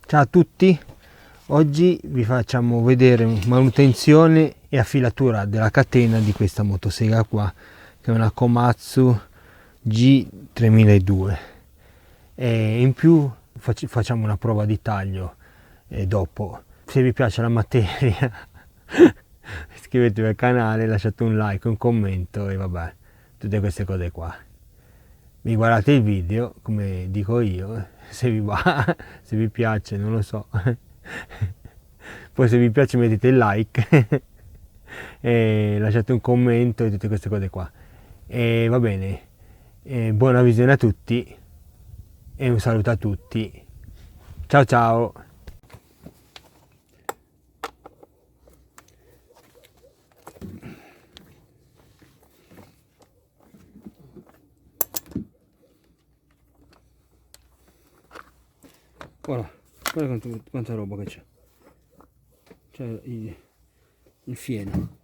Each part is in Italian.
Ciao a tutti, oggi vi facciamo vedere manutenzione e affilatura della catena di questa motosega qua, che è una Komatsu G3002, e in più facciamo una prova di taglio dopo. Se vi piace la materia iscrivetevi al canale, lasciate un like, un commento e vabbè, tutte queste cose qua. Vi guardate il video come dico io, se vi va, se vi piace, non lo so. Poi se vi piace mettete il like e lasciate un commento e tutte queste cose qua. E va bene, buona visione a tutti e un saluto a tutti. Ciao ciao! Guarda quanta roba che c'è. C'è il fieno.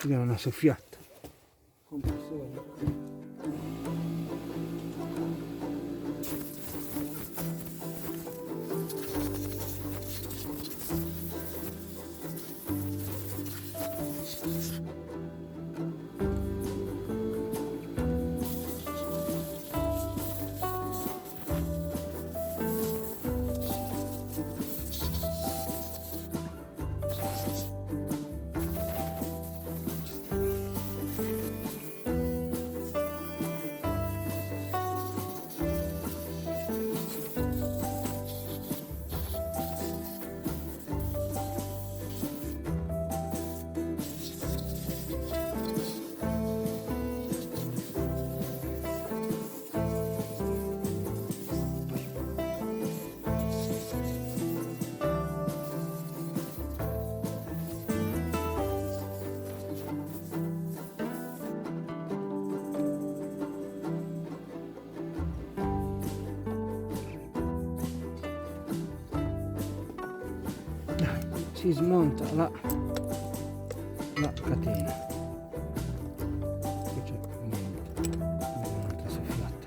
Qui è una soffiata. Si smonta la catena. Qui c'è un'altra soffiata.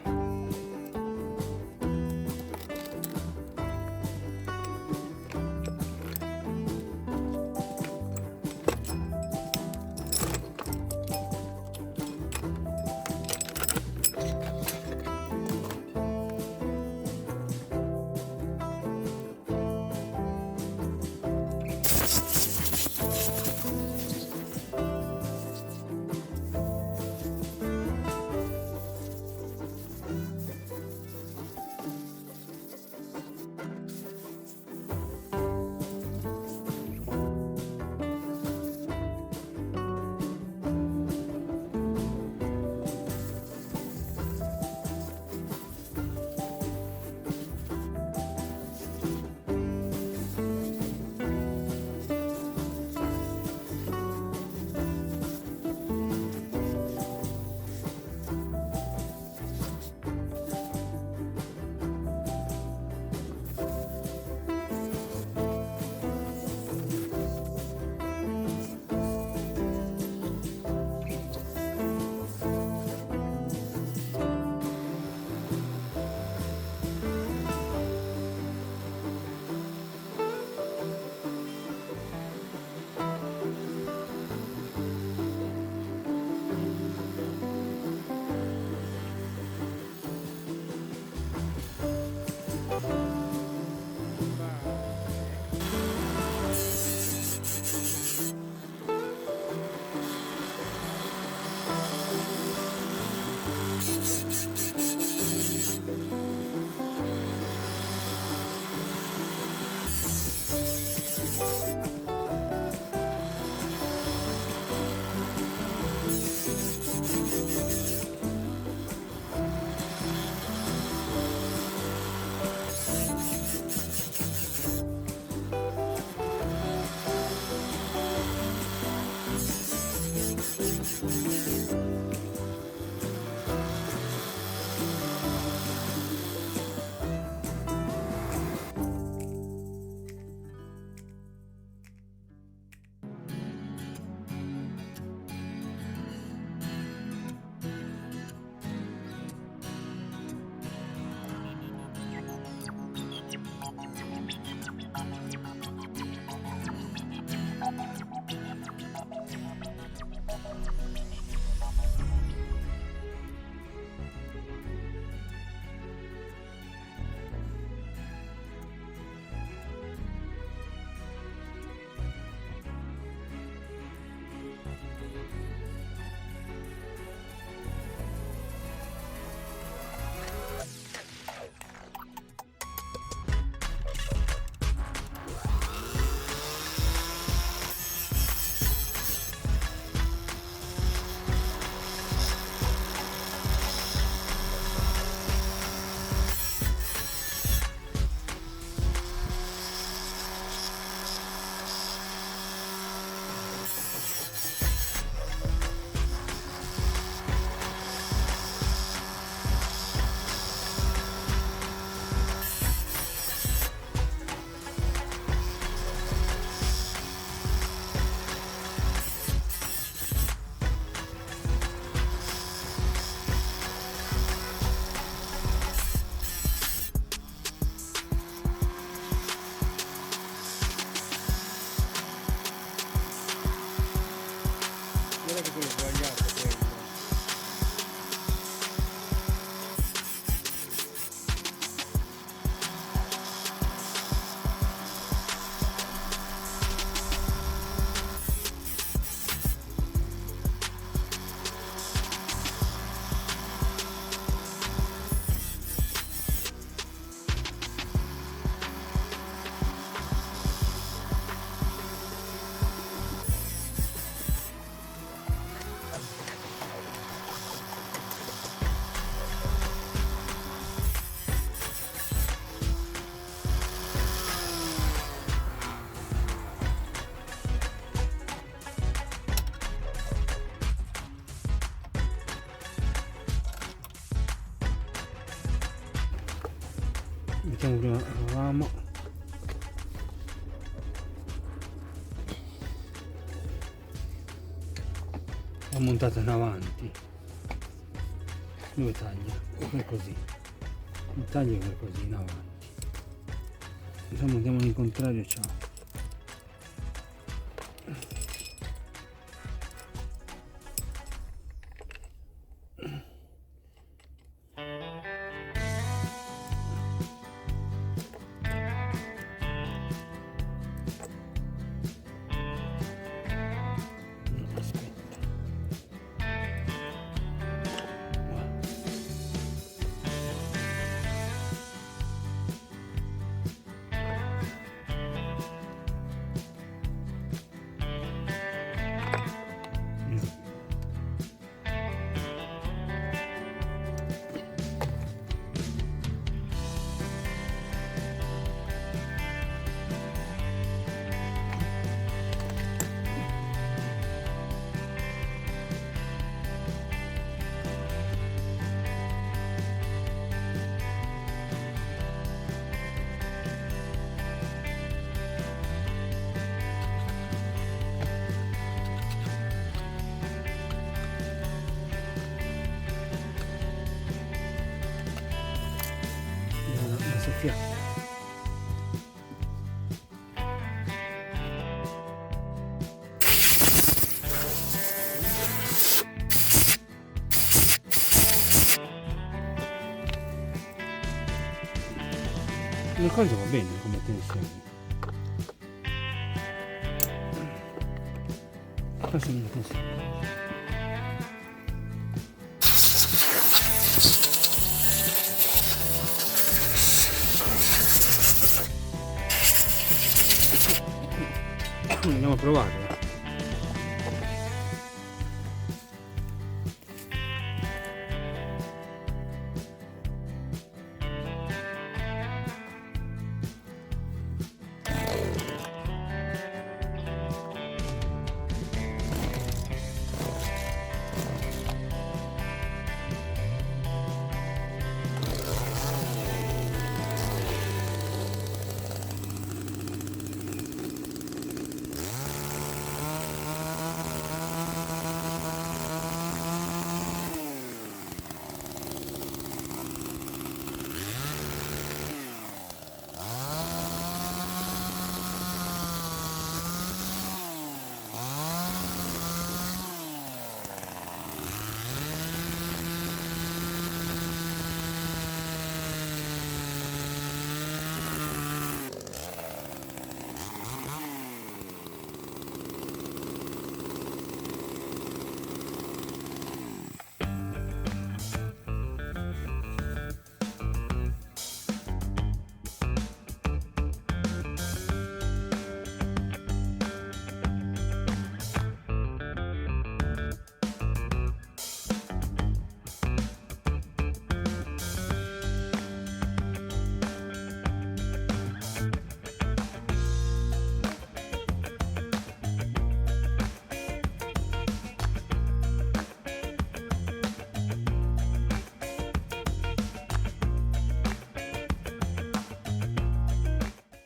mettiamo prima il ramo, l'ho montata in avanti, dove taglia? Per così, il taglio per così in avanti, se montiamo in contrario, ciao. Sofia. Una cosa va bene come tensione. Passami la tensione. Andiamo a provare.